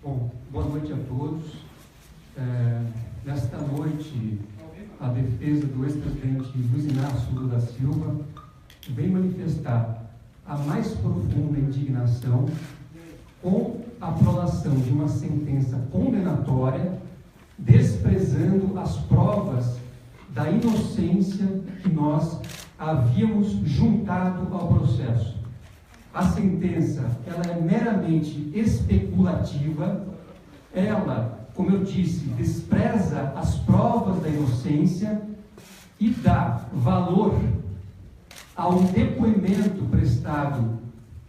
Bom, boa noite a todos. Nesta noite, a defesa do ex-presidente Luiz Inácio Lula da Silva vem manifestar a mais profunda indignação com a aprovação de uma sentença condenatória, desprezando as provas da inocência que nós havíamos juntado ao processo. A sentença, ela é meramente especulativa, ela, como eu disse, despreza as provas da inocência e dá valor ao depoimento prestado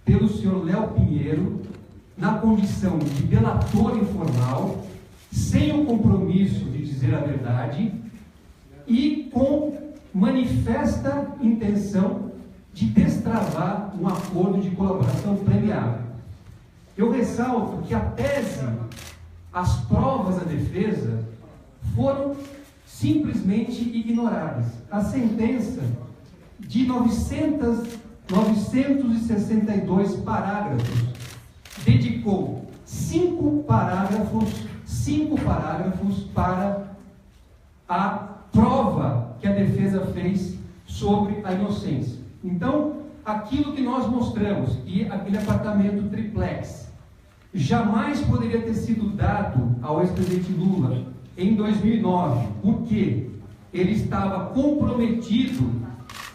pelo senhor Léo Pinheiro na condição de delator informal, sem o compromisso de dizer a verdade e com manifesta intenção de destravar um acordo de colaboração premiada. Eu ressalto que a tese, as provas da defesa foram simplesmente ignoradas. A sentença de 962 parágrafos dedicou 5 parágrafos para a prova que a defesa fez sobre a inocência. Então, aquilo que nós mostramos, que aquele apartamento triplex jamais poderia ter sido dado ao ex-presidente Lula em 2009, porque ele estava comprometido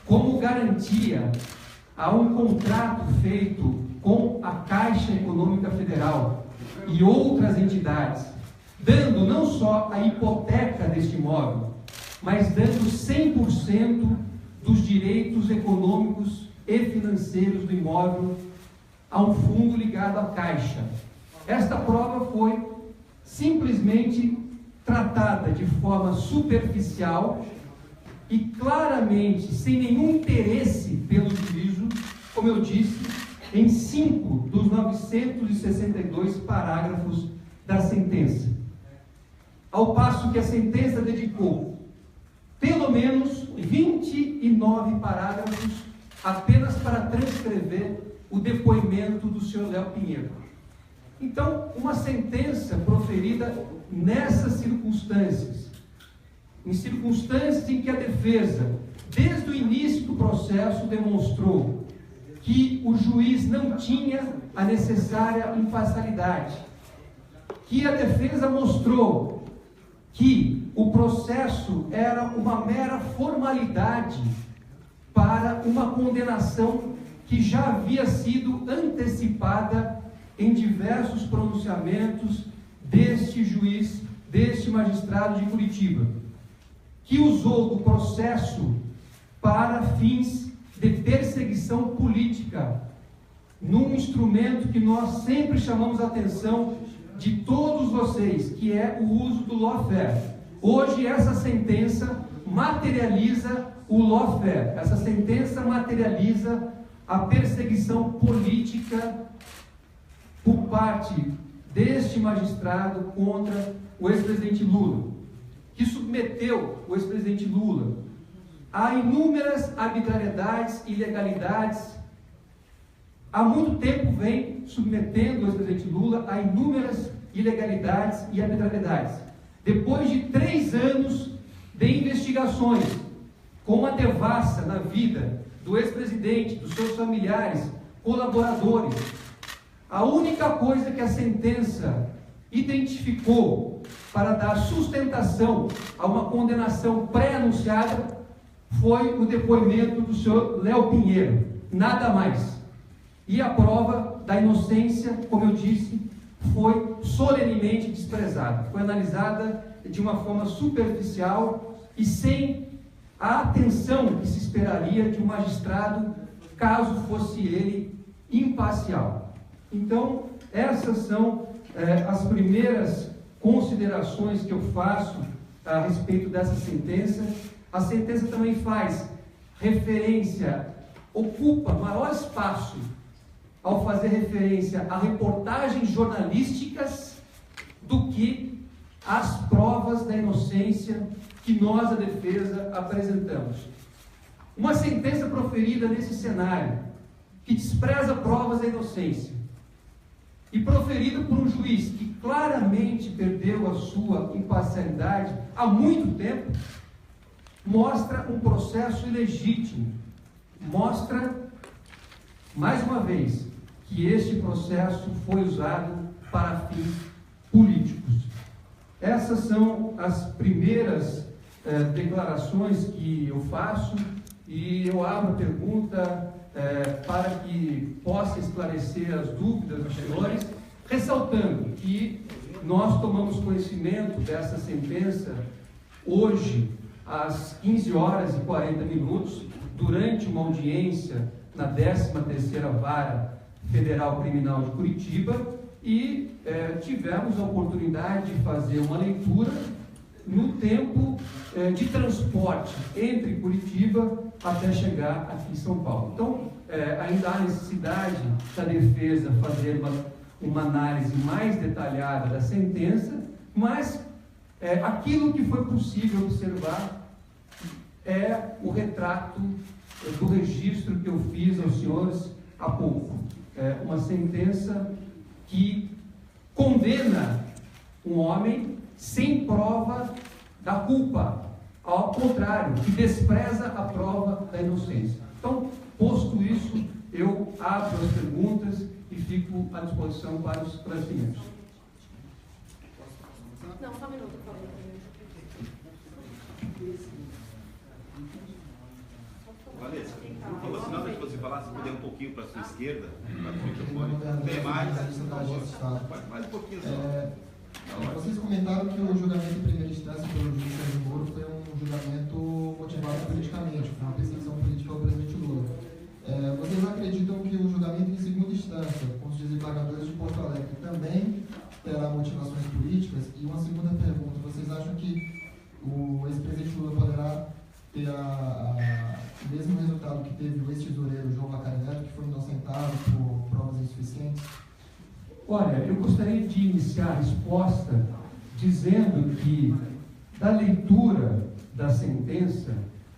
como garantia a um contrato feito com a Caixa Econômica Federal e outras entidades, dando não só a hipoteca deste imóvel, mas dando 100% dos direitos econômicos e financeiros do imóvel a um fundo ligado à Caixa. Esta prova foi simplesmente tratada de forma superficial e claramente sem nenhum interesse pelo juízo, como eu disse, em 5 dos 962 parágrafos da sentença. Ao passo que a sentença dedicou pelo menos 29 parágrafos apenas para transcrever o depoimento do senhor Léo Pinheiro. Então, uma sentença proferida nessas circunstâncias, em circunstâncias em que a defesa, desde o início do processo, demonstrou que o juiz não tinha a necessária imparcialidade, que a defesa mostrou que o processo era uma mera formalidade para uma condenação que já havia sido antecipada em diversos pronunciamentos deste juiz, deste magistrado de Curitiba, que usou do processo para fins de perseguição política, num instrumento que nós sempre chamamos a atenção de todos vocês, que é o uso do lawfare. Hoje essa sentença materializa o lawfare, essa sentença materializa a perseguição política por parte deste magistrado contra o ex-presidente Lula, que submeteu o ex-presidente Lula a inúmeras arbitrariedades e ilegalidades. Há muito tempo vem submetendo o ex-presidente Lula a inúmeras ilegalidades e arbitrariedades. Depois de 3 anos de investigações, com uma devassa na vida do ex-presidente, dos seus familiares, colaboradores, a única coisa que a sentença identificou para dar sustentação a uma condenação pré-anunciada foi o depoimento do senhor Léo Pinheiro, nada mais. E a prova da inocência, como eu disse, foi solenemente desprezada, foi analisada de uma forma superficial e sem a atenção que se esperaria de um magistrado, caso fosse ele imparcial. Então, essas são as primeiras considerações que eu faço a respeito dessa sentença. A sentença também faz referência ocupa maior espaço ao fazer referência a reportagens jornalísticas do que as provas da inocência que nós, a defesa, apresentamos. Uma sentença proferida nesse cenário, que despreza provas da inocência, e proferida por um juiz que claramente perdeu a sua imparcialidade há muito tempo, mostra um processo ilegítimo, mostra, mais uma vez, que este processo foi usado para fins políticos. Essas são as primeiras declarações que eu faço, e eu abro a pergunta para que possa esclarecer as dúvidas dos senhores, ressaltando que nós tomamos conhecimento dessa sentença hoje, às 15 horas e 40 minutos, durante uma audiência na 13ª Vara Federal Criminal de Curitiba, e tivemos a oportunidade de fazer uma leitura no tempo de transporte entre Curitiba até chegar aqui em São Paulo. Então, ainda há necessidade da defesa fazer uma análise mais detalhada da sentença, mas aquilo que foi possível observar é o retrato do registro que eu fiz aos senhores há pouco. Uma sentença que condena um homem sem prova da culpa, ao contrário, que despreza a prova da inocência. Então, posto isso, eu abro as perguntas e fico à disposição para os esclarecimentos. Não, só um minuto, por favor. Vanessa, por favor, se não deixa você falar, se puder um pouquinho para a sua esquerda, para o microfone. Tem mais? Mais um pouquinho só. Vocês comentaram que o julgamento em primeira instância pelo juiz Sérgio Moro foi um julgamento motivado politicamente, foi uma perseguição política ao presidente Lula. Vocês acreditam que o julgamento em segunda instância, com os desembargadores de Porto Alegre, também terá motivações políticas? E uma segunda pergunta, vocês acham que o ex-presidente Lula poderá ter o mesmo resultado que teve o ex-tesoureiro João Macari Neto, que foi inocentado por provas insuficientes? Olha, eu gostaria de iniciar a resposta dizendo que, da leitura da sentença,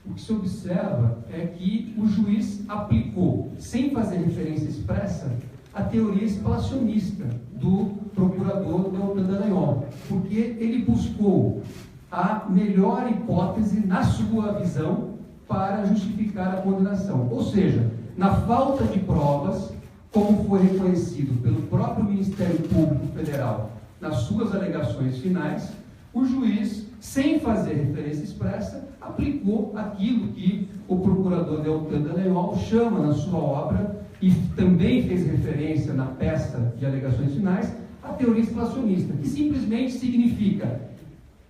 o que se observa é que o juiz aplicou, sem fazer referência expressa, a teoria explacionista do procurador Deltan Dallagnol, porque ele buscou a melhor hipótese, na sua visão, para justificar a condenação. Ou seja, na falta de provas, como foi reconhecido pelo próprio Ministério Público Federal nas suas alegações finais, o juiz, sem fazer referência expressa, aplicou aquilo que o procurador Deltan Dallagnol chama na sua obra, e também fez referência na peça de alegações finais, a teoria explacionista, que simplesmente significa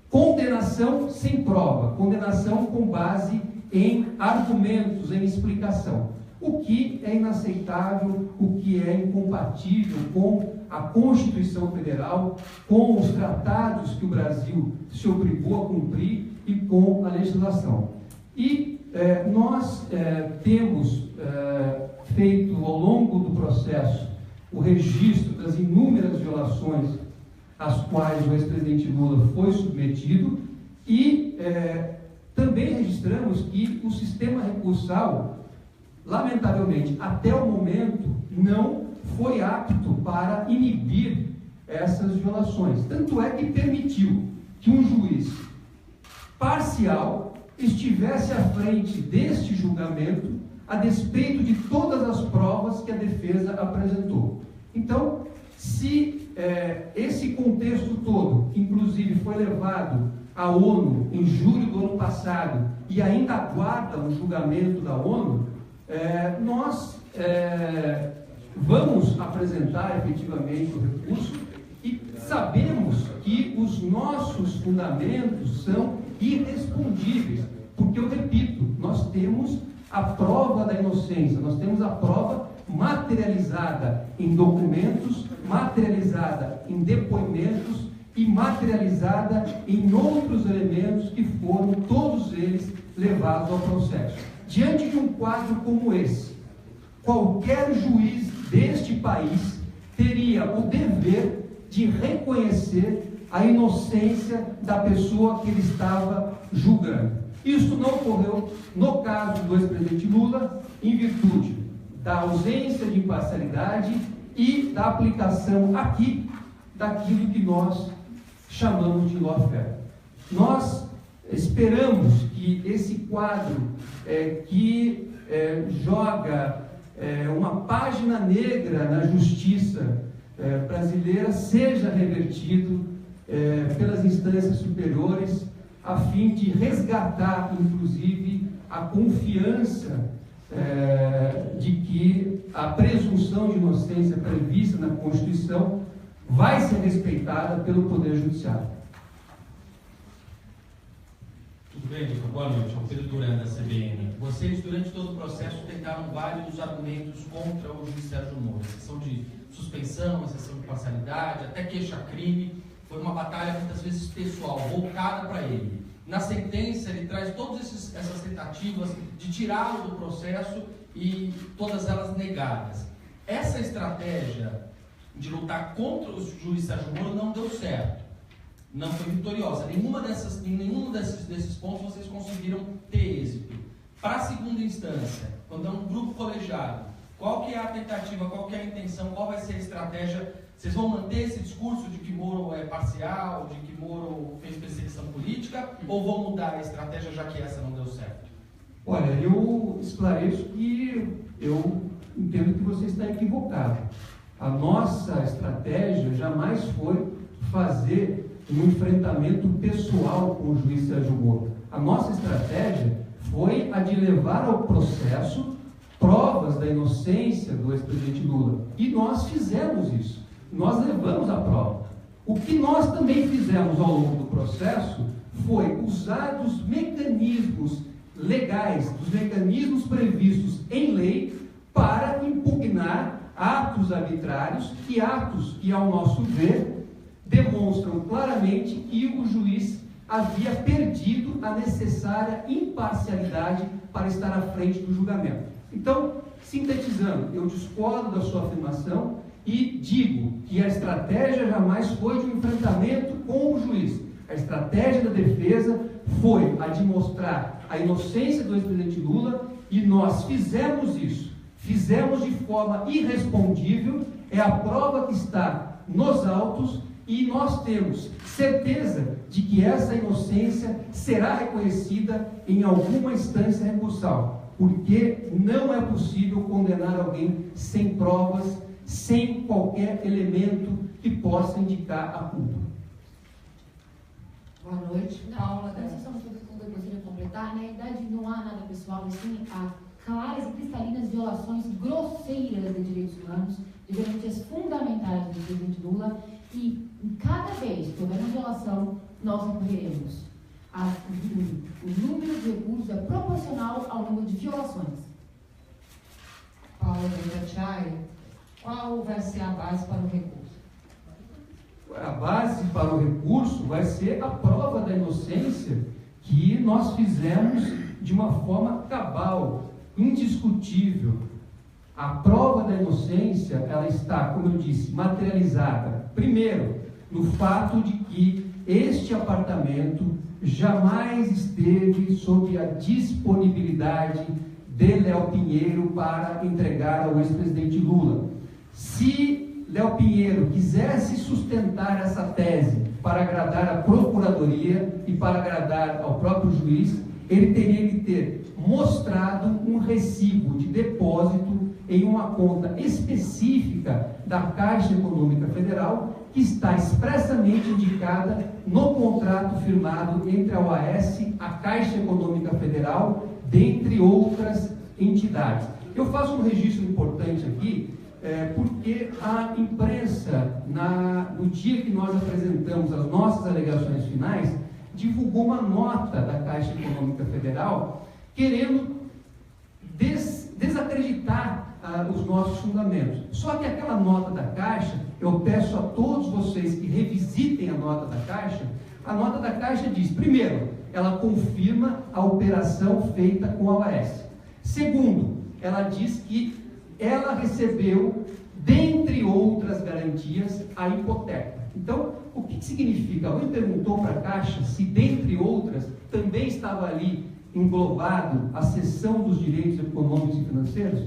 condenação sem prova, condenação com base em argumentos, em explicação. O que é inaceitável, o que é incompatível com a Constituição Federal, com os tratados que o Brasil se obrigou a cumprir e com a legislação. E nós temos feito ao longo do processo o registro das inúmeras violações às quais o ex-presidente Lula foi submetido e também registramos que o sistema recursal, lamentavelmente, até o momento, não foi apto para inibir essas violações. Tanto é que permitiu que um juiz parcial estivesse à frente deste julgamento, a despeito de todas as provas que a defesa apresentou. Então, se esse contexto todo, que inclusive foi levado à ONU em julho do ano passado e ainda aguarda o julgamento da ONU, nós vamos apresentar efetivamente o recurso e sabemos que os nossos fundamentos são irrespondíveis, porque, eu repito, nós temos a prova da inocência, nós temos a prova materializada em documentos, materializada em depoimentos e materializada em outros elementos que foram todos eles levados ao processo. Diante de um quadro como esse, qualquer juiz deste país teria o dever de reconhecer a inocência da pessoa que ele estava julgando. Isso não ocorreu no caso do ex-presidente Lula, em virtude da ausência de imparcialidade e da aplicação aqui daquilo que nós chamamos de lawfare. Nós esperamos que esse quadro que joga uma página negra na justiça brasileira seja revertido pelas instâncias superiores, a fim de resgatar, inclusive, a confiança de que a presunção de inocência prevista na Constituição vai ser respeitada pelo Poder Judiciário. Tudo bem, doutor? Boa noite. É o Pedro Duran, da CBN. Vocês, durante todo o processo, tentaram vários argumentos contra o juiz Sérgio Moro. Exceção de suspensão, exceção de parcialidade, até queixa-crime. Foi uma batalha, muitas vezes, pessoal, voltada para ele. Na sentença, ele traz todas essas tentativas de tirá-lo do processo e todas elas negadas. Essa estratégia de lutar contra o juiz Sérgio Moro não deu certo. Não foi vitoriosa. Em nenhum desses pontos vocês conseguiram ter êxito. Para a segunda instância, quando é um grupo colegiado, qual que é a tentativa, qual que é a intenção, qual vai ser a estratégia? Vocês vão manter esse discurso de que Moro é parcial, de que Moro fez perseguição política, ou vão mudar a estratégia já que essa não deu certo? Olha, eu esclareço que eu entendo que você está equivocado. A nossa estratégia jamais foi fazer um enfrentamento pessoal com o juiz Sérgio Moro. A nossa estratégia foi a de levar ao processo provas da inocência do ex-presidente Lula. E nós fizemos isso. Nós levamos a prova. O que nós também fizemos ao longo do processo foi usar dos mecanismos legais, dos mecanismos previstos em lei para impugnar atos arbitrários e atos que, ao nosso ver, demonstram claramente que o juiz havia perdido a necessária imparcialidade para estar à frente do julgamento. Então, sintetizando, eu discordo da sua afirmação e digo que a estratégia jamais foi de um enfrentamento com o juiz. A estratégia da defesa foi a de mostrar a inocência do ex-presidente Lula, e nós fizemos isso. Fizemos de forma irrespondível, é a prova que está nos autos, e nós temos certeza de que essa inocência será reconhecida em alguma instância recursal, porque não é possível condenar alguém sem provas, sem qualquer elemento que possa indicar a culpa. Boa noite. Paula, só uma coisa que eu gostaria de completar. Na verdade, não há nada pessoal, mas sim há claras e cristalinas violações grosseiras de direitos humanos, de garantias fundamentais do presidente Lula, e em cada vez que houver uma violação, nós recorreremos. O número de recursos é proporcional ao número de violações. Paula Tatiaia, qual vai ser a base para o recurso? A base para o recurso vai ser a prova da inocência que nós fizemos de uma forma cabal, indiscutível. A prova da inocência, ela está, como eu disse, materializada, primeiro, no fato de que este apartamento jamais esteve sob a disponibilidade de Léo Pinheiro para entregar ao ex-presidente Lula. Se Léo Pinheiro quisesse sustentar essa tese para agradar a Procuradoria e para agradar ao próprio juiz, ele teria que ter mostrado um recibo de depósito em uma conta específica da Caixa Econômica Federal, que está expressamente indicada no contrato firmado entre a OAS, a Caixa Econômica Federal, dentre outras entidades. Eu faço um registro importante aqui, porque a imprensa, no dia que nós apresentamos as nossas alegações finais, divulgou uma nota da Caixa Econômica Federal querendo desacreditar os nossos fundamentos. Só que aquela nota da Caixa, eu peço a todos vocês que revisitem a nota da Caixa diz, primeiro, ela confirma a operação feita com a OAS. Segundo, ela diz que ela recebeu, dentre outras garantias, a hipoteca. Então, o que significa? Alguém perguntou para a Caixa se, dentre outras, também estava ali englobado a cessão dos direitos econômicos e financeiros?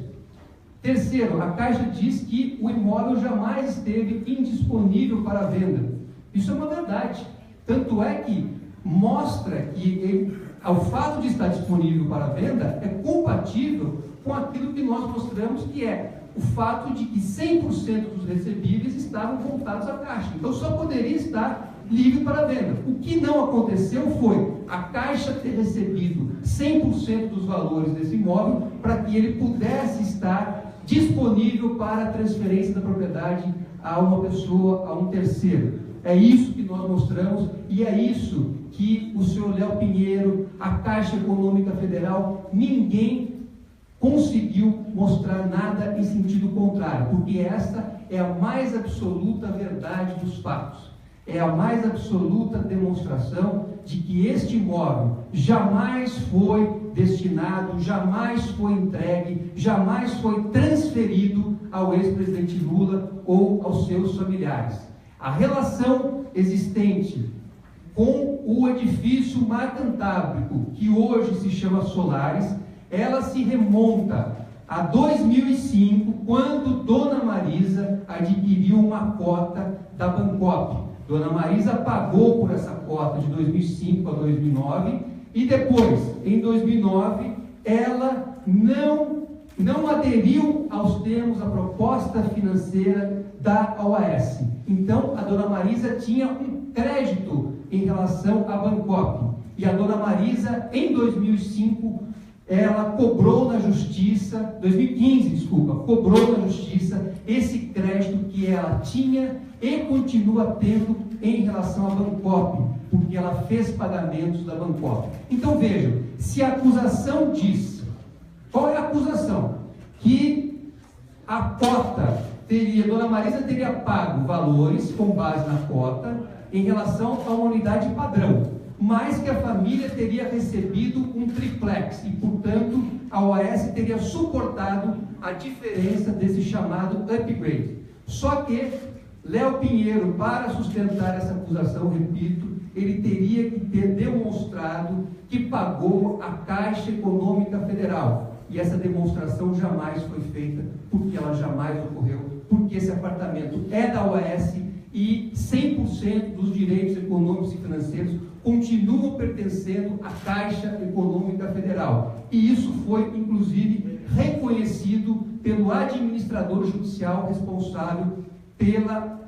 Terceiro, a Caixa diz que o imóvel jamais esteve indisponível para venda. Isso é uma verdade. Tanto é que mostra que o fato de estar disponível para venda é compatível com aquilo que nós mostramos, que é o fato de que 100% dos recebíveis estavam voltados à Caixa. Então só poderia estar livre para venda. O que não aconteceu foi a Caixa ter recebido 100% dos valores desse imóvel para que ele pudesse estar disponível para a transferência da propriedade a uma pessoa, a um terceiro. É isso que nós mostramos e é isso que o senhor Léo Pinheiro, a Caixa Econômica Federal, ninguém conseguiu mostrar nada em sentido contrário, porque essa é a mais absoluta verdade dos fatos. É a mais absoluta demonstração de que este imóvel jamais foi destinado, jamais foi entregue, jamais foi transferido ao ex-presidente Lula ou aos seus familiares. A relação existente com o edifício Marcantábrico, que hoje se chama Solaris, ela se remonta a 2005, quando Dona Marisa adquiriu uma cota da Bancop. Dona Marisa pagou por essa cota de 2005 a 2009 e depois, em 2009, ela não aderiu aos termos da proposta financeira da OAS. Então, a Dona Marisa tinha um crédito em relação à Bancop. E a Dona Marisa, em 2005, ela cobrou na justiça, 2015, desculpa, cobrou na justiça esse crédito que ela tinha e continua tendo em relação à Bancop, porque ela fez pagamentos da Bancop. Então vejam, se a acusação diz, qual é a acusação? Que a cota Dona Marisa teria pago valores com base na cota em relação a uma unidade padrão, mas que a família teria recebido um triplex e, portanto, a OAS teria suportado a diferença desse chamado upgrade. Só que Léo Pinheiro, para sustentar essa acusação, repito, ele teria que ter demonstrado que pagou a Caixa Econômica Federal. E essa demonstração jamais foi feita, porque ela jamais ocorreu, porque esse apartamento é da OAS e 100% dos direitos econômicos e financeiros continuam pertencendo à Caixa Econômica Federal. E isso foi, inclusive, reconhecido pelo administrador judicial responsável pela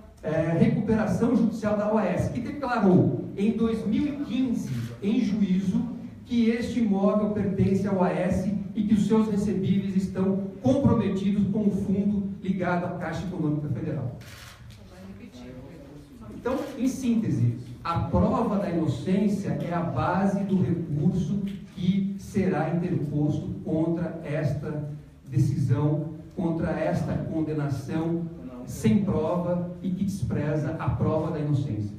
recuperação judicial da OAS, que declarou em 2015, em juízo, que este imóvel pertence à OAS e que os seus recebíveis estão comprometidos com o fundo ligado à Caixa Econômica Federal. Então, em síntese, a prova da inocência é a base do recurso que será interposto contra esta decisão, contra esta condenação sem prova e que despreza a prova da inocência.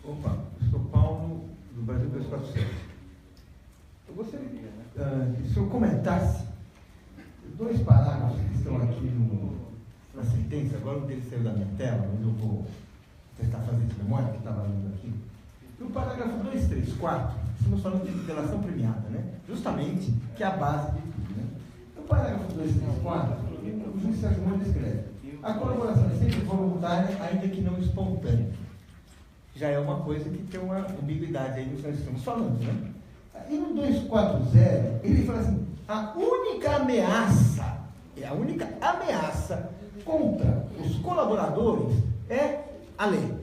Opa, sou Paulo, do Brasil 247. Eu gostaria que o senhor comentasse 2 parágrafos que estão aqui na sentença. Agora um deles saiu da minha tela, mas eu vou tentar fazer de memória, que estava lendo aqui. No parágrafo 2, 3, 4, estamos falando de delação premiada, né? Justamente, que é a base de tudo, né? No parágrafo 2, 3, 4, o juiz Sérgio Moro escreve: a colaboração é sempre voluntária, ainda que não espontânea. Já é uma coisa que tem uma ambiguidade aí no que nós estamos falando, né? E no 240, ele fala assim: a única ameaça contra os colaboradores é a lei.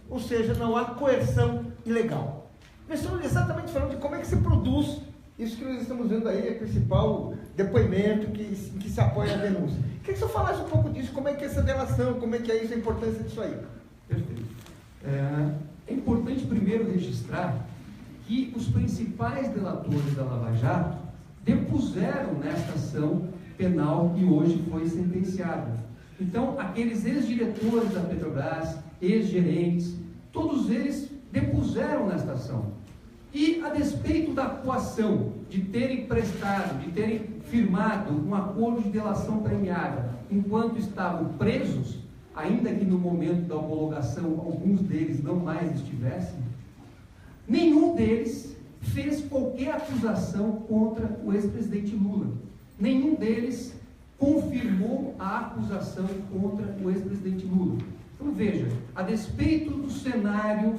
Ou seja, não há coerção ilegal. Nós estamos exatamente falando de como é que se produz isso que nós estamos vendo aí, é o principal depoimento que se apoia a denúncia. Queria que o senhor falasse um pouco disso, como é que é essa delação, como é que é isso, a importância disso aí. Perfeito. É importante primeiro registrar que os principais delatores da Lava Jato depuseram nesta ação penal que hoje foi sentenciada. Então, aqueles ex-diretores da Petrobras, ex-gerentes, todos eles depuseram nesta ação. E a despeito da coação, de terem prestado, de terem firmado um acordo de delação premiada, enquanto estavam presos, ainda que no momento da homologação alguns deles não mais estivessem, nenhum deles fez qualquer acusação contra o ex-presidente Lula. Nenhum deles confirmou a acusação contra o ex-presidente Lula. Então veja, a despeito do cenário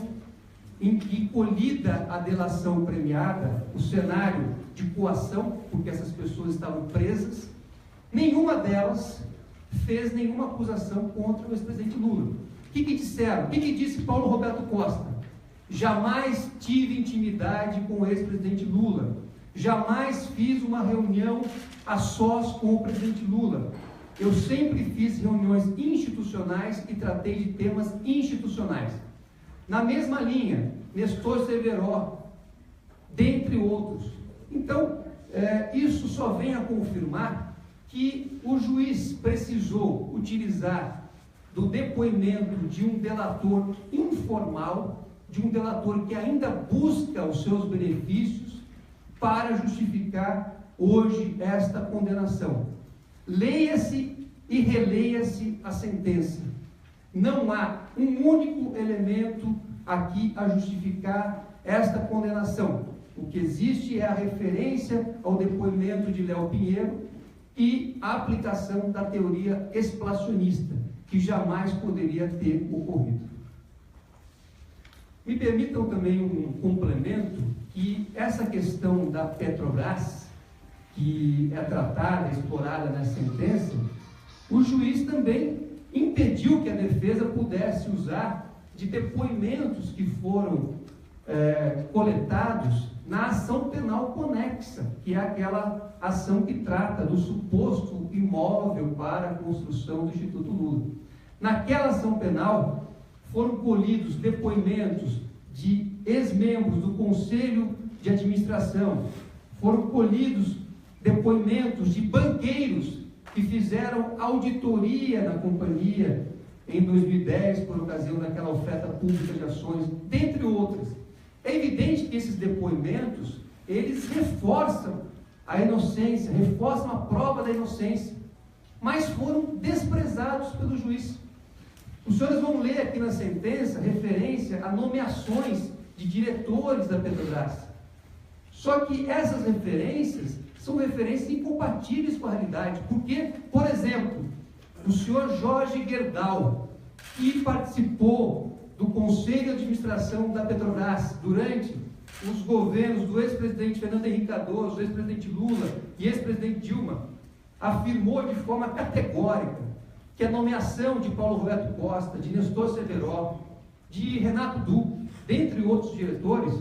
em que colhida a delação premiada, o cenário de coação, porque essas pessoas estavam presas, nenhuma delas fez nenhuma acusação contra o ex-presidente Lula. O que disseram? O que disse Paulo Roberto Costa? Jamais tive intimidade com o ex-presidente Lula. Jamais fiz uma reunião a sós com o presidente Lula. Eu sempre fiz reuniões institucionais e tratei de temas institucionais. Na mesma linha, Nestor Severo, dentre outros. Então, isso só vem a confirmar que o juiz precisou utilizar do depoimento de um delator informal, de um delator que ainda busca os seus benefícios, para justificar hoje esta condenação. Leia-se e releia-se a sentença. Não há um único elemento aqui a justificar esta condenação. O que existe é a referência ao depoimento de Léo Pinheiro e a aplicação da teoria explacionista, que jamais poderia ter ocorrido. Me permitam também um complemento, que essa questão da Petrobras, que é tratada, explorada na sentença, o juiz também impediu que a defesa pudesse usar de depoimentos que foram coletados na ação penal conexa, que é aquela ação que trata do suposto imóvel para a construção do Instituto Lula. Naquela ação penal foram colhidos depoimentos de ex-membros do Conselho de Administração, foram colhidos depoimentos de banqueiros que fizeram auditoria na companhia em 2010, por ocasião daquela oferta pública de ações, dentre outras. É evidente que esses depoimentos, eles reforçam a inocência, reforçam a prova da inocência, mas foram desprezados pelo juiz. Os senhores vão ler aqui na sentença referência a nomeações de diretores da Petrobras. Só que essas referências são referências incompatíveis com a realidade, porque, por exemplo, o senhor Jorge Gerdau, que participou do Conselho de Administração da Petrobras durante os governos do ex-presidente Fernando Henrique Cardoso, ex-presidente Lula e ex-presidente Dilma, afirmou de forma categórica que a nomeação de Paulo Roberto Costa, de Nestor Severo, de Renato Duque, dentre outros diretores,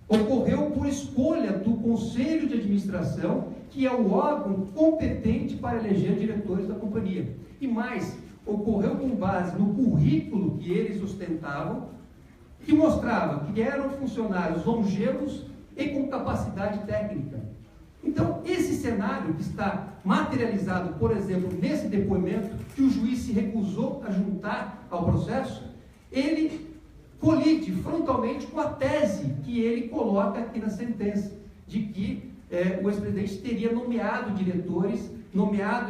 ocorreu por escolha do Conselho de Administração, que é o órgão competente para eleger diretores da companhia. E mais, ocorreu com base no currículo que eles ostentavam, que mostrava que eram funcionários longevos e com capacidade técnica. Então, esse cenário que está materializado, por exemplo, nesse depoimento, que o juiz se recusou a juntar ao processo, ele colide frontalmente com a tese que ele coloca aqui na sentença, de que o ex-presidente teria nomeado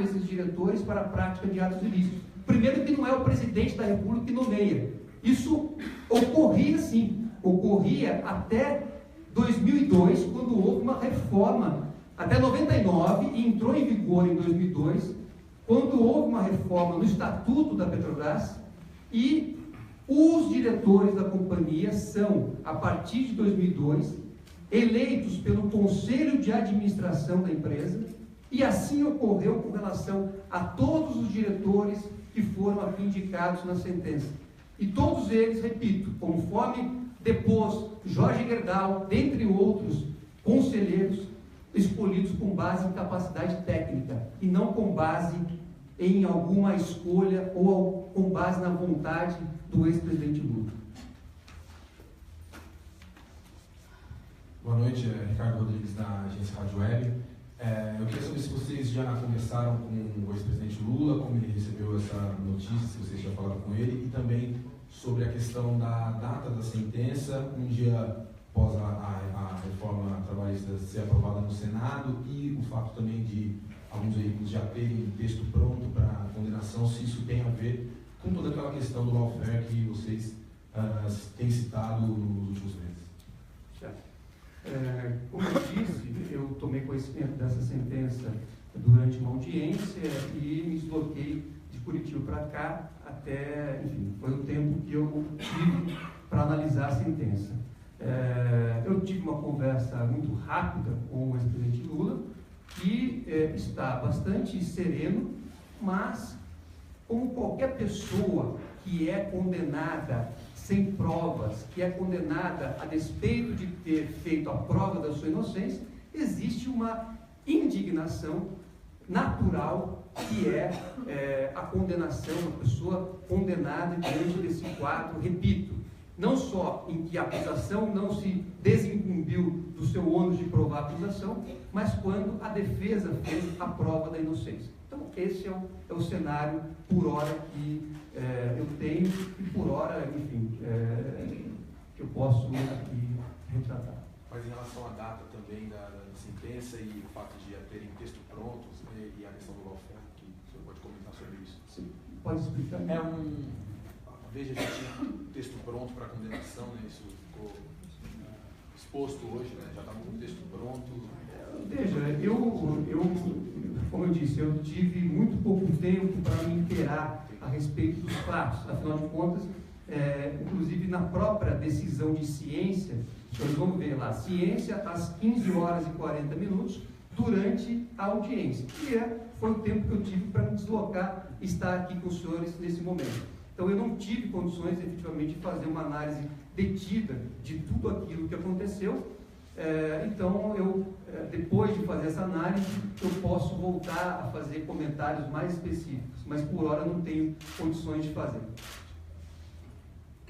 esses diretores para a prática de atos ilícitos. Primeiro que não é o presidente da República que nomeia. Isso ocorria sim, ocorria até 2002, quando houve uma reforma, até 99, e entrou em vigor em 2002, quando houve uma reforma no Estatuto da Petrobras, e os diretores da companhia são, a partir de 2002, eleitos pelo Conselho de Administração da empresa, e assim ocorreu com relação a todos os diretores que foram aqui indicados na sentença. E todos eles, repito, conforme depôs Jorge Gerdau, dentre outros conselheiros, escolhidos com base em capacidade técnica, e não com base em alguma escolha ou com base na vontade do ex-presidente Lula. Boa noite, Ricardo Rodrigues, da agência Rádio Web. Eu queria saber se vocês já conversaram com o ex-presidente Lula, como ele recebeu essa notícia, se vocês já falaram com ele, e também sobre a questão da data da sentença, um dia após a precisa ser aprovada no Senado, e o fato também de alguns veículos já terem texto pronto para condenação, se isso tem a ver com toda aquela questão do lawfare que vocês têm citado nos últimos meses. Como eu disse, eu tomei conhecimento dessa sentença durante uma audiência e me desloquei de Curitiba para cá, até, enfim, foi o tempo que eu tive para analisar a sentença. Eu tive uma conversa muito rápida com o ex-presidente Lula, que está bastante sereno, mas como qualquer pessoa que é condenada sem provas, que é condenada a despeito de ter feito a prova da sua inocência, existe uma indignação natural, que é a condenação, uma pessoa condenada diante desse quadro, repito, não só em que a acusação não se desincumbiu do seu ônus de provar a acusação, mas quando a defesa fez a prova da inocência. Então, esse é o cenário, por hora, que eu tenho, e por hora, enfim, que eu posso aqui retratar. Mas em relação à data também da sentença e o fato de terem texto pronto e a questão do lawfare, que o senhor pode comentar sobre isso? Sim, pode explicar? A Veja já tinha texto pronto para condenação, né? Isso ficou exposto hoje, né? Já estava com o texto pronto. Veja, como eu disse, eu tive muito pouco tempo para me inteirar a respeito dos fatos. Afinal de contas, inclusive na própria decisão de ciência, vocês vão ver lá, ciência às 15 horas e 40 minutos durante a audiência. E foi o tempo que eu tive para me deslocar e estar aqui com os senhores nesse momento. Então eu não tive condições efetivamente de fazer uma análise detida de tudo aquilo que aconteceu. Então depois de fazer essa análise, eu posso voltar a fazer comentários mais específicos, mas por hora não tenho condições de fazer.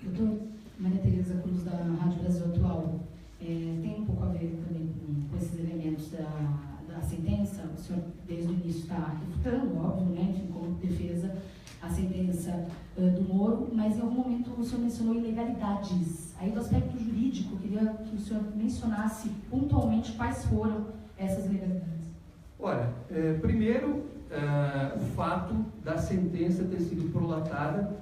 Doutor Maria Tereza Cruz, da Rádio Brasil Atual, tem um pouco a ver também com esses elementos da sentença. O senhor desde o início está refutando, óbvio, né, enfim, como defesa, a sentença do Moro, mas em algum momento o senhor mencionou ilegalidades. Aí do aspecto jurídico, eu queria que o senhor mencionasse pontualmente quais foram essas ilegalidades. Olha, primeiro, o fato da sentença ter sido prolatada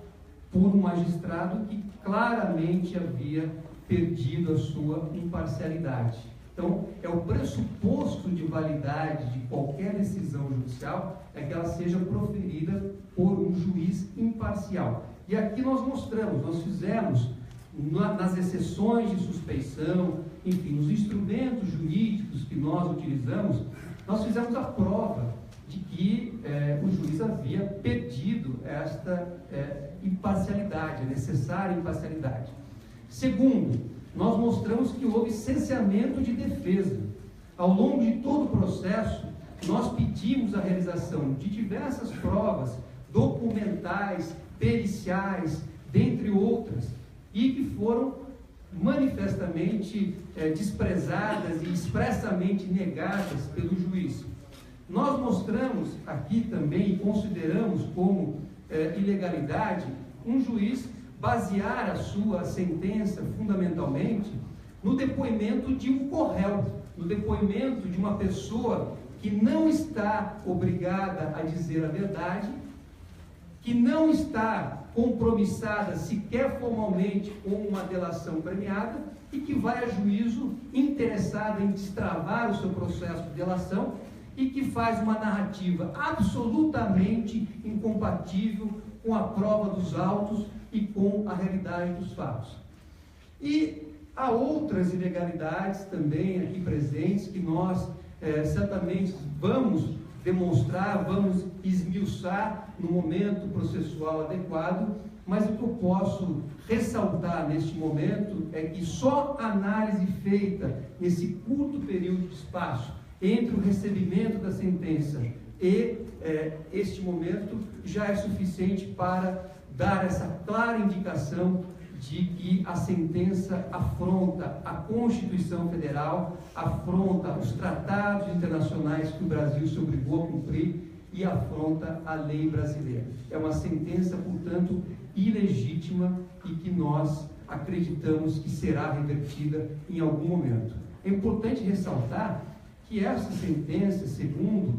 por um magistrado que claramente havia perdido a sua imparcialidade. Então, é o pressuposto de validade de qualquer decisão judicial é que ela seja proferida por um juiz imparcial. E aqui nós mostramos, nós fizemos, nas exceções de suspeição, enfim, nos instrumentos jurídicos que nós utilizamos, nós fizemos a prova de que o juiz havia perdido esta imparcialidade, a necessária imparcialidade. Segundo, nós mostramos que houve cerceamento de defesa. Ao longo de todo o processo, nós pedimos a realização de diversas provas documentais, periciais, dentre outras, e que foram manifestamente desprezadas e expressamente negadas pelo juiz. Nós mostramos aqui também e consideramos como ilegalidade um juiz basear a sua sentença fundamentalmente no depoimento de um corréu, no depoimento de uma pessoa que não está obrigada a dizer a verdade, que não está compromissada sequer formalmente com uma delação premiada e que vai a juízo interessada em destravar o seu processo de delação e que faz uma narrativa absolutamente incompatível com a prova dos autos e com a realidade dos fatos. E há outras ilegalidades também aqui presentes que nós certamente vamos demonstrar, vamos esmiuçar no momento processual adequado, mas o que eu posso ressaltar neste momento é que só a análise feita nesse curto período de espaço entre o recebimento da sentença e este momento já é suficiente para dar essa clara indicação de que a sentença afronta a Constituição Federal, afronta os tratados internacionais que o Brasil se obrigou a cumprir e afronta a lei brasileira. É uma sentença, portanto, ilegítima e que nós acreditamos que será revertida em algum momento. É importante ressaltar que essa sentença, segundo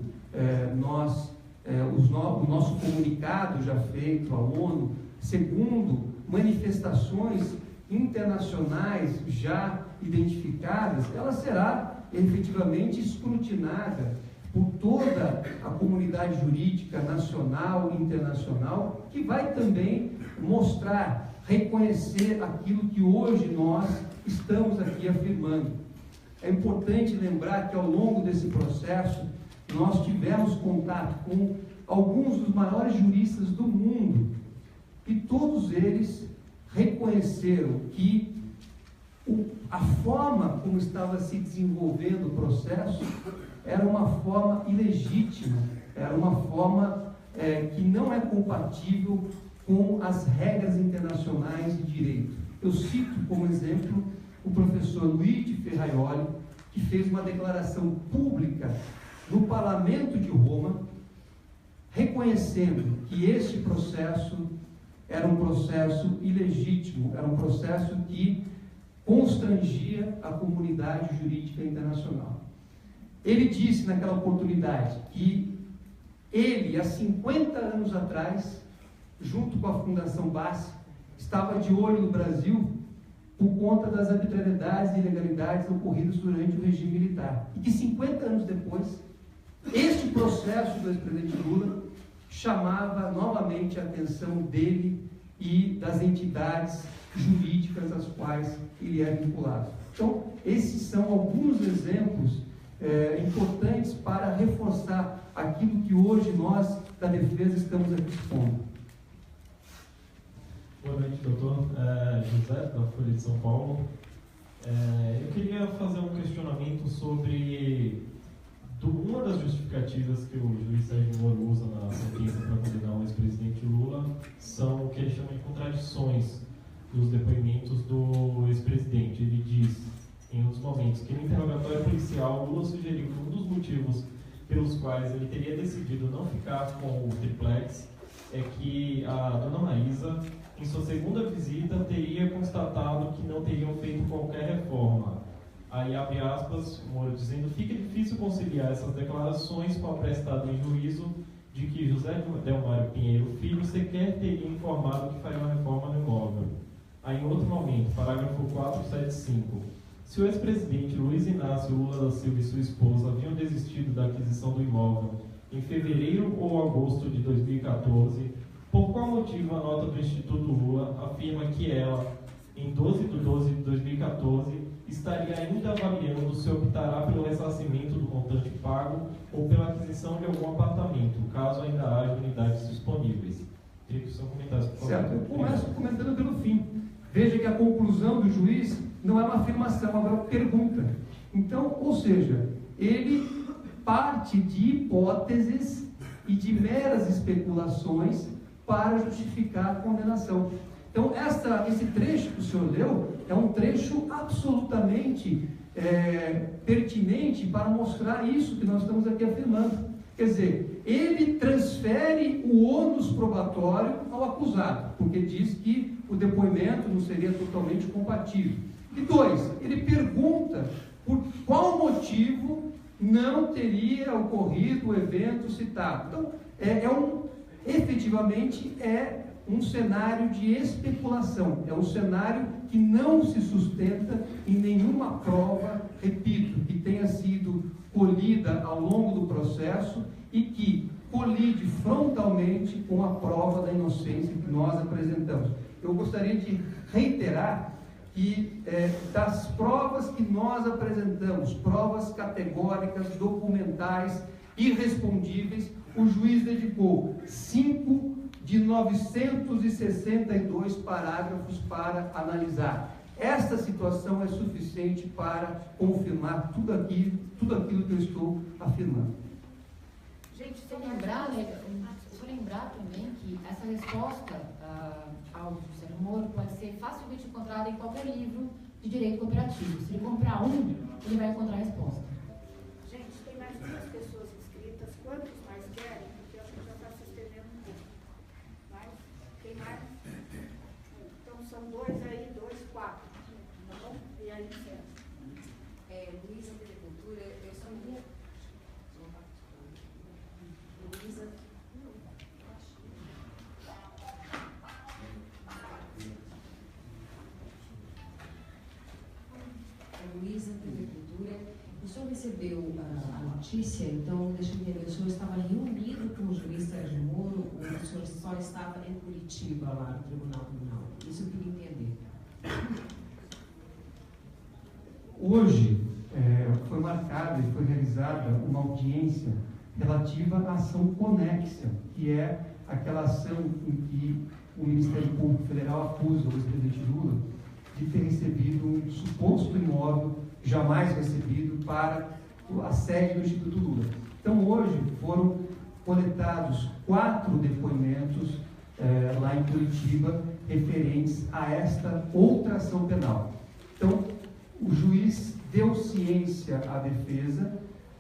o nosso comunicado já feito à ONU, segundo manifestações internacionais já identificadas, ela será efetivamente escrutinada por toda a comunidade jurídica nacional e internacional, que vai também mostrar, reconhecer aquilo que hoje nós estamos aqui afirmando. É importante lembrar que ao longo desse processo nós tivemos contato com alguns dos maiores juristas do mundo e todos eles reconheceram que a forma como estava se desenvolvendo o processo era uma forma ilegítima, era uma forma que não é compatível com as regras internacionais de direito. Eu cito como exemplo o professor Luigi Ferraioli, que fez uma declaração pública no Parlamento de Roma, reconhecendo que este processo era um processo ilegítimo, era um processo que constrangia a comunidade jurídica internacional. Ele disse naquela oportunidade que ele, há 50 anos atrás, junto com a Fundação BASF, estava de olho no Brasil por conta das arbitrariedades e ilegalidades ocorridas durante o regime militar. E que 50 anos depois, este processo do ex-presidente Lula chamava novamente a atenção dele e das entidades jurídicas às quais ele é vinculado. Então, esses são alguns exemplos importantes para reforçar aquilo que hoje nós, da defesa, estamos aqui expondo. Boa noite, doutor. José, da Folha de São Paulo. Eu queria fazer um questionamento sobre uma das justificativas que o juiz Sérgio Moro usa na sentença para condenar o ex-presidente Lula são o que ele chama de contradições dos depoimentos do ex-presidente. Ele diz, em um dos momentos, que no interrogatório policial, Lula sugeriu que um dos motivos pelos quais ele teria decidido não ficar com o triplex é que a dona Maísa, em sua segunda visita, teria constatado que não teriam feito qualquer reforma. Aí, abre aspas, Moro dizendo, fica difícil conciliar essas declarações com a prestada em juízo de que José Delmário Pinheiro Filho sequer teria informado que faria uma reforma no imóvel. Aí, em outro momento, parágrafo 475, se o ex-presidente Luiz Inácio Lula da Silva e sua esposa haviam desistido da aquisição do imóvel em fevereiro ou agosto de 2014, por qual motivo a nota do Instituto Lula afirma que ela, em 12 de 12 de 2014, estaria ainda avaliando se optará pelo ressarcimento do montante pago ou pela aquisição de algum apartamento, caso ainda haja unidades disponíveis? Queria que o senhor comentasse, por favor. Certo, eu começo comentando pelo fim. Veja que a conclusão do juiz não é uma afirmação, é uma pergunta. Então, ou seja, ele parte de hipóteses e de meras especulações para justificar a condenação. Então, esse trecho que o senhor leu é um trecho absolutamente pertinente para mostrar isso que nós estamos aqui afirmando. Quer dizer, ele transfere o ônus probatório ao acusado, porque diz que o depoimento não seria totalmente compatível. E dois, ele pergunta por qual motivo não teria ocorrido o evento citado. Então, efetivamente é um cenário de especulação, é um cenário que não se sustenta em nenhuma prova, repito, que tenha sido colhida ao longo do processo e que colide frontalmente com a prova da inocência que nós apresentamos. Eu gostaria de reiterar que das provas que nós apresentamos, provas categóricas, documentais, irrespondíveis, o juiz dedicou 5 de 962 parágrafos para analisar. Esta situação é suficiente para confirmar tudo aquilo que eu estou afirmando. Gente, se eu lembrar também que essa resposta ao Sérgio Moro pode ser facilmente encontrada em qualquer livro de direito cooperativo. Se ele comprar um, ele vai encontrar a resposta. Gente, tem mais 2 pessoas inscritas. Quantos mais querem? Porque a gente já está se estendendo um pouco. Mas, quem mais? Então, são 2 aí, 2, 4. Tá bom? E aí, certo. Luísa, TV Cultura. O senhor recebeu a notícia, então, deixa eu entender, o senhor estava reunido com o juiz Sérgio Moro ou o senhor só estava em Curitiba, lá no Tribunal Criminal? Isso eu queria entender. Hoje foi marcada e foi realizada uma audiência relativa à ação conexa, que é aquela ação em que o Ministério Público Federal acusa o ex-presidente Lula de ter recebido um suposto imóvel jamais recebido para a sede do Instituto Lula. Então, hoje foram coletados 4 depoimentos lá em Curitiba referentes a esta outra ação penal. Então, o juiz deu ciência à defesa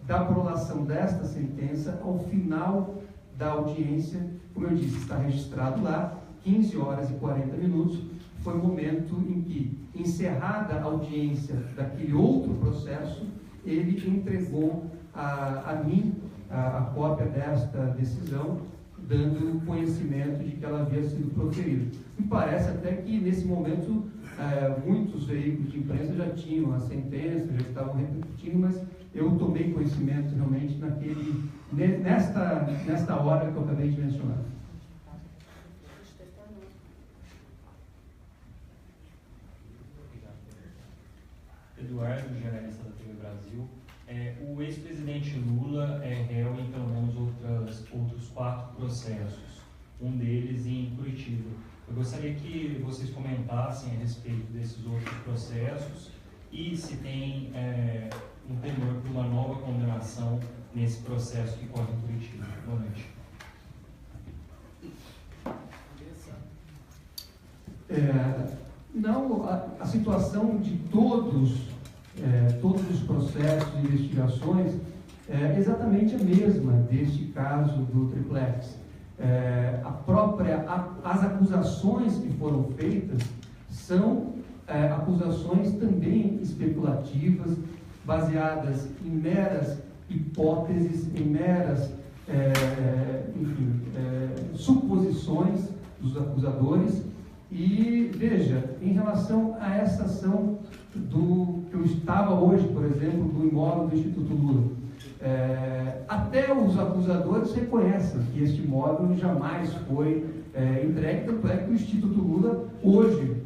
da prolação desta sentença ao final da audiência. Como eu disse, está registrado lá, 15 horas e 40 minutos, foi o momento em que, encerrada a audiência daquele outro processo, ele entregou a mim a cópia desta decisão, dando conhecimento de que ela havia sido proferida. Me parece até que, nesse momento, muitos veículos de imprensa já tinham a sentença, já estavam repercutindo, mas eu tomei conhecimento realmente nesta hora que eu acabei de mencionar. Eduardo, jornalista da TV Brasil. O ex-presidente Lula é réu em pelo menos outros 4 processos, um deles em Curitiba. Eu gostaria que vocês comentassem a respeito desses outros processos e se tem um temor por uma nova condenação nesse processo que corre em Curitiba. Boa noite. Não, a situação de todos os processos e investigações é exatamente a mesma deste caso do triplex. As acusações que foram feitas são acusações também especulativas, baseadas em meras hipóteses, em meras suposições dos acusadores. E veja, em relação a essa ação que eu estava hoje, por exemplo, do imóvel do Instituto Lula, até os acusadores reconhecem que este imóvel jamais foi entregue, tanto é que o Instituto Lula hoje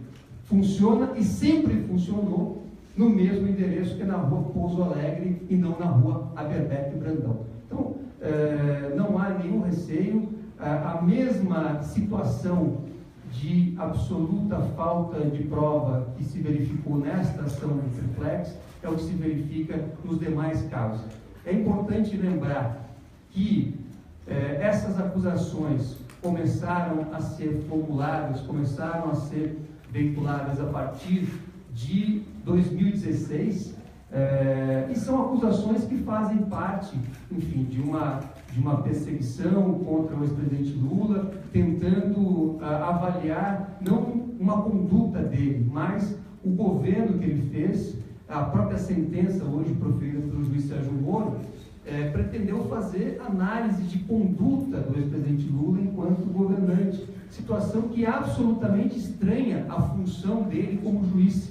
funciona e sempre funcionou no mesmo endereço que é na rua Pouso Alegre e não na rua Aberbeck Brandão. Então, não há nenhum receio, a mesma situação de absoluta falta de prova que se verificou nesta ação do triplex é o que se verifica nos demais casos. É importante lembrar que essas acusações começaram a ser formuladas, começaram a ser veiculadas a partir de 2016, e são acusações que fazem parte, enfim, de uma perseguição contra o ex-presidente Lula, tentando avaliar não uma conduta dele, mas o governo que ele fez. A própria sentença hoje proferida pelo juiz Sérgio Moro pretendeu fazer análise de conduta do ex-presidente Lula enquanto governante, situação que é absolutamente estranha à função dele como juiz.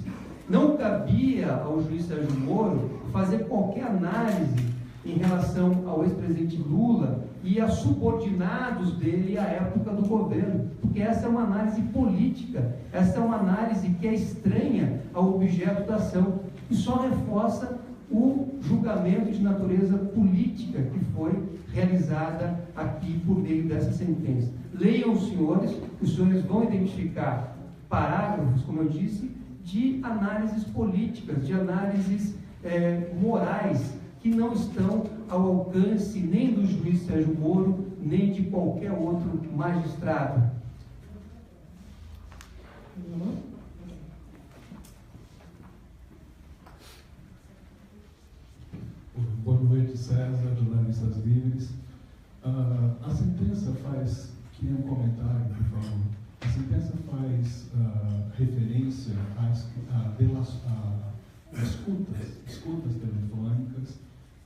Não cabia ao juiz Sérgio Moro fazer qualquer análise em relação ao ex-presidente Lula e a subordinados dele à época do governo, porque essa é uma análise política, essa é uma análise que é estranha ao objeto da ação e só reforça o julgamento de natureza política que foi realizada aqui por meio dessa sentença. Leiam os senhores vão identificar parágrafos, como eu disse, de análises políticas, de análises morais, que não estão ao alcance nem do juiz Sérgio Moro, nem de qualquer outro magistrado. Boa noite, César, jornalistas livres. A sentença faz, queria um comentário, por favor. A sentença faz referência a escutas telefônicas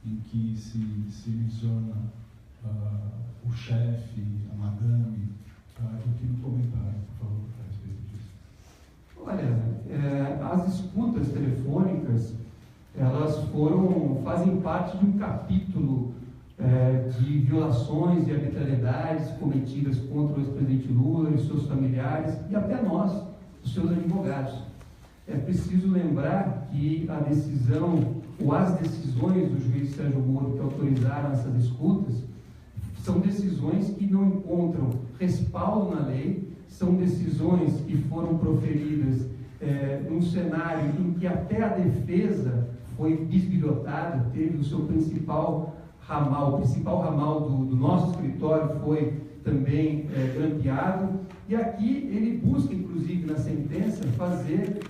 em que se menciona o chefe, a madame. Eu queria um comentário, por favor, a respeito disso. Olha, as escutas telefônicas, fazem parte de um capítulo de violações e arbitrariedades cometidas contra o ex-presidente Lula e seus familiares e até nós, os seus advogados. É preciso lembrar que a decisão ou as decisões do juiz Sérgio Moro que autorizaram essas escutas são decisões que não encontram respaldo na lei, são decisões que foram proferidas num cenário em que até a defesa foi bisbilhotada, teve o seu principal ramal, o principal ramal do nosso escritório foi também grampeado, e aqui ele busca, inclusive na sentença,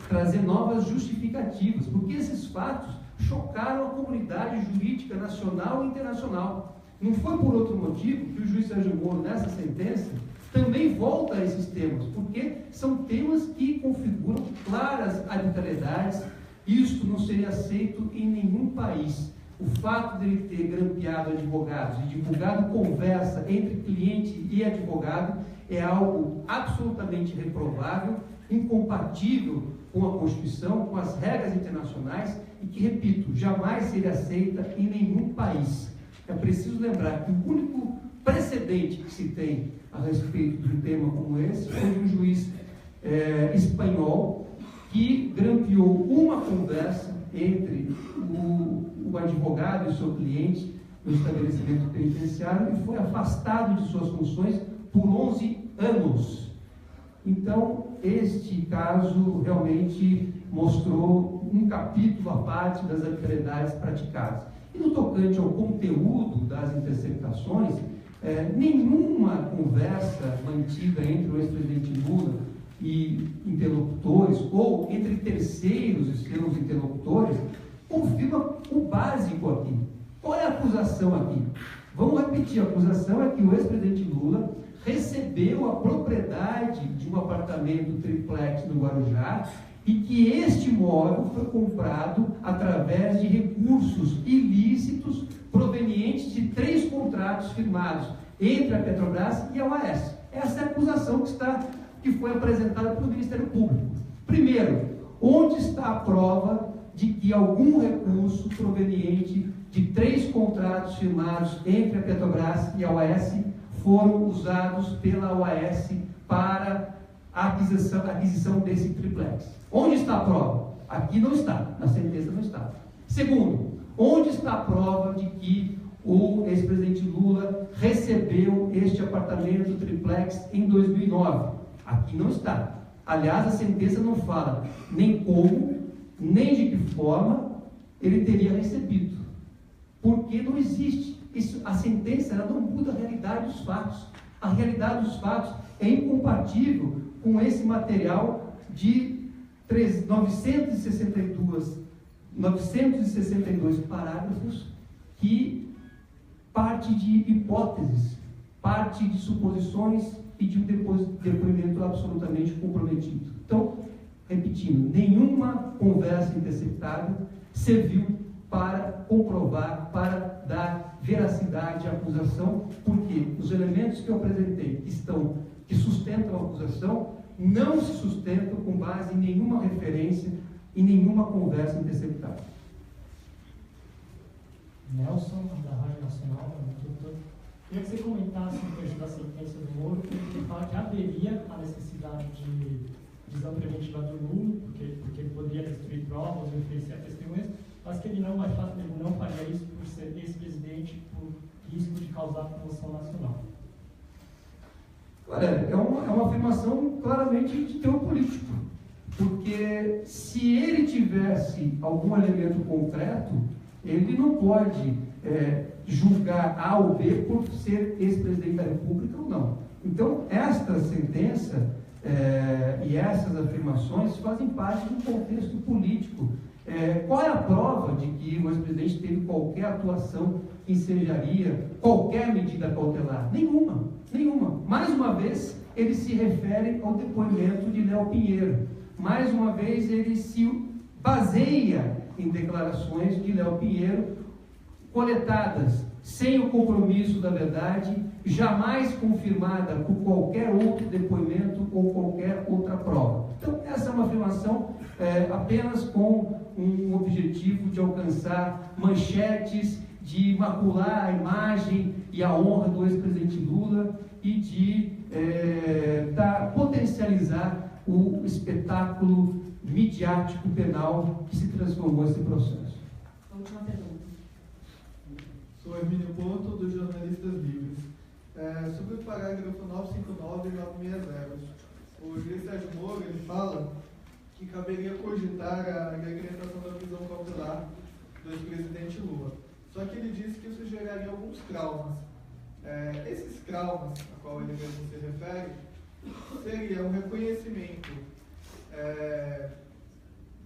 trazer novas justificativas, porque esses fatos chocaram a comunidade jurídica nacional e internacional. Não foi por outro motivo que o juiz Sérgio Moro, nessa sentença, também volta a esses temas, porque são temas que configuram claras arbitrariedades. Isto não seria aceito em nenhum país. O fato de ele ter grampeado advogados e divulgado conversa entre cliente e advogado é algo absolutamente reprovável, incompatível com a Constituição, com as regras internacionais e que, repito, jamais seria aceita em nenhum país. É preciso lembrar que o único precedente que se tem a respeito de um tema como esse foi de um juiz espanhol que grampeou uma conversa entre o advogado e o seu cliente no estabelecimento penitenciário e foi afastado de suas funções por 11 anos. Então, este caso realmente mostrou um capítulo à parte das arbitrariedades praticadas. E no tocante ao conteúdo das interceptações, nenhuma conversa mantida entre o ex-presidente Lula e interlocutores, ou entre terceiros e seus interlocutores, confirma o básico aqui. Qual é a acusação aqui? Vamos repetir, a acusação é que o ex-presidente Lula recebeu a propriedade de um apartamento triplex no Guarujá e que este imóvel foi comprado através de recursos ilícitos provenientes de 3 contratos firmados entre a Petrobras e a UAS. Essa é a acusação que foi apresentada pelo Ministério Público. Primeiro, onde está a prova de que algum recurso proveniente de 3 contratos firmados entre a Petrobras e a UAS foram usados pela UAS para a aquisição desse triplex? Onde está a prova? Aqui não está, na sentença não está. Segundo, onde está a prova de que o ex-presidente Lula recebeu este apartamento triplex em 2009? Aqui não está. Aliás, a sentença não fala nem como, nem de que forma ele teria recebido. Porque não existe. A sentença ela não muda a realidade dos fatos. A realidade dos fatos é incompatível com esse material de 962 parágrafos que parte de hipóteses, parte de suposições e de um depoimento absolutamente comprometido. Então, repetindo, nenhuma conversa interceptada serviu para comprovar, para dar veracidade à acusação, porque os elementos que eu apresentei que sustentam a acusação não se sustentam com base em nenhuma referência, em nenhuma conversa interceptada. Nelson, da Rádio Nacional, queria que você comentasse um trecho da sentença do Moro, que fala que haveria a necessidade de prisão preventiva do Lula, porque ele poderia destruir provas, influenciar testemunhas, mas que ele não faria isso por ser ex-presidente, por risco de causar comoção nacional. Olha, é uma afirmação claramente de teor político, porque se ele tivesse algum elemento concreto, ele não pode julgar A ou B por ser ex-presidente da República ou não. Então, esta sentença e essas afirmações fazem parte do contexto político. Qual é a prova de que o ex-presidente teve qualquer atuação que ensejaria qualquer medida cautelar? Nenhuma. Mais uma vez, ele se refere ao depoimento de Léo Pinheiro. Mais uma vez, ele se baseia em declarações de Léo Pinheiro coletadas sem o compromisso da verdade, jamais confirmada por qualquer outro depoimento ou qualquer outra prova. Então, essa é uma afirmação apenas com um objetivo de alcançar manchetes, de macular a imagem e a honra do ex-presidente Lula e de potencializar o espetáculo midiático penal que se transformou esse processo. Última pergunta. Sou Hermínio Porto, dos Jornalistas Livres. Sobre o parágrafo 959 e 960, o juiz Sérgio Moro ele fala que caberia cogitar a decretação da prisão cautelar do ex-presidente Lula. Só que ele disse que isso geraria alguns traumas. Esses traumas, a qual ele mesmo se refere, seria um reconhecimento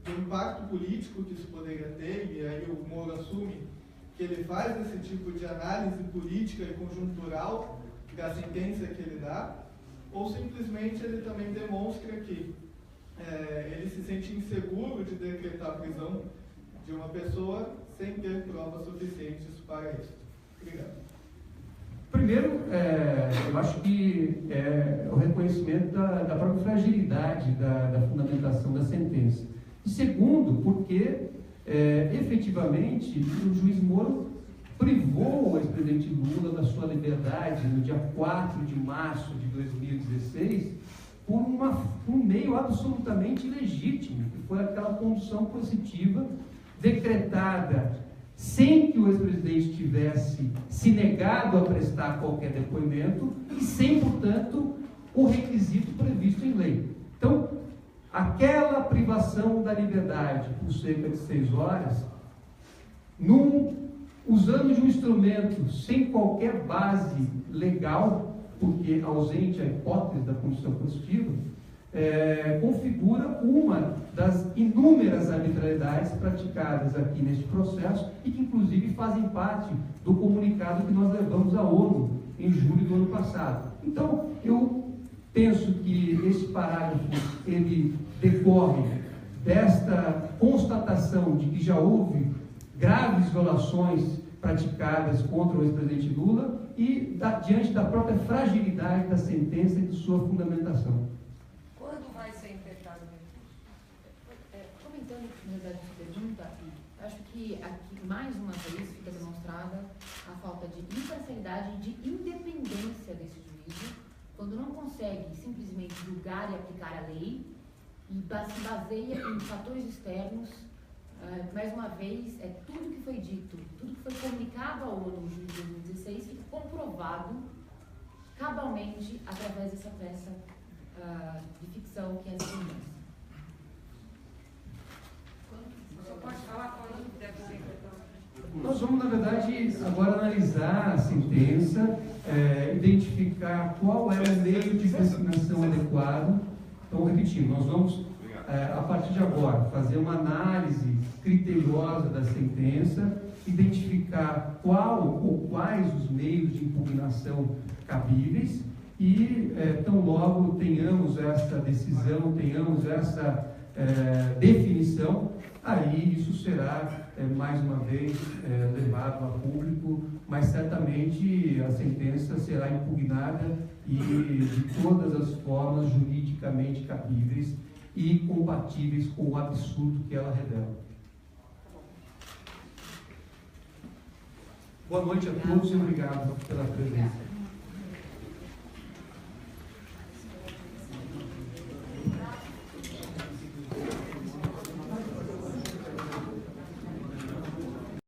do impacto político que isso poderia ter, e aí o Moro assume que ele faz esse tipo de análise política e conjuntural da sentença que ele dá, ou simplesmente ele também demonstra que ele se sente inseguro de decretar a prisão de uma pessoa sem ter provas suficientes para isso. Obrigado. Primeiro, eu acho que é o reconhecimento da própria fragilidade da fundamentação da sentença. E segundo, porque efetivamente o juiz Moro privou o ex-presidente Lula da sua liberdade no dia 4 de março de 2016 por um meio absolutamente ilegítimo, que foi aquela condução coercitiva decretada sem que o ex-presidente tivesse se negado a prestar qualquer depoimento e sem, portanto, o requisito previsto em lei. Então, aquela privação da liberdade por cerca de 6 horas, usando de um instrumento sem qualquer base legal, porque ausente a hipótese da condição coercitiva, configura uma das inúmeras arbitrariedades praticadas aqui neste processo e que inclusive fazem parte do comunicado que nós levamos à ONU em julho do ano passado. Então, eu penso que esse parágrafo ele decorre desta constatação de que já houve graves violações praticadas contra o ex-presidente Lula e diante da própria fragilidade da sentença e de sua fundamentação. Quando vai ser interpretado? Comentando, na verdade, essa pergunta, acho que aqui, mais uma vez, fica demonstrada a falta de imparcialidade e de independência desse juízo, quando não consegue simplesmente julgar e aplicar a lei e se baseia em fatores externos. Mais uma vez, tudo que foi dito, tudo que foi comunicado ao ONU em julho de 2016 fica comprovado cabalmente através dessa peça de ficção que é a sentença. Você pode falar quando deve ser? Nós vamos, na verdade, agora analisar a sentença, identificar qual é o meio de consignação adequado. Então, repetindo, nós vamos, a partir de agora, fazer uma análise criteriosa da sentença, identificar qual ou quais os meios de impugnação cabíveis e, tão logo tenhamos essa decisão, tenhamos essa definição, aí isso será, mais uma vez, levado a público, mas certamente a sentença será impugnada e de todas as formas juridicamente cabíveis e compatíveis com o absurdo que ela revela. Boa noite a todos e obrigado pela presença.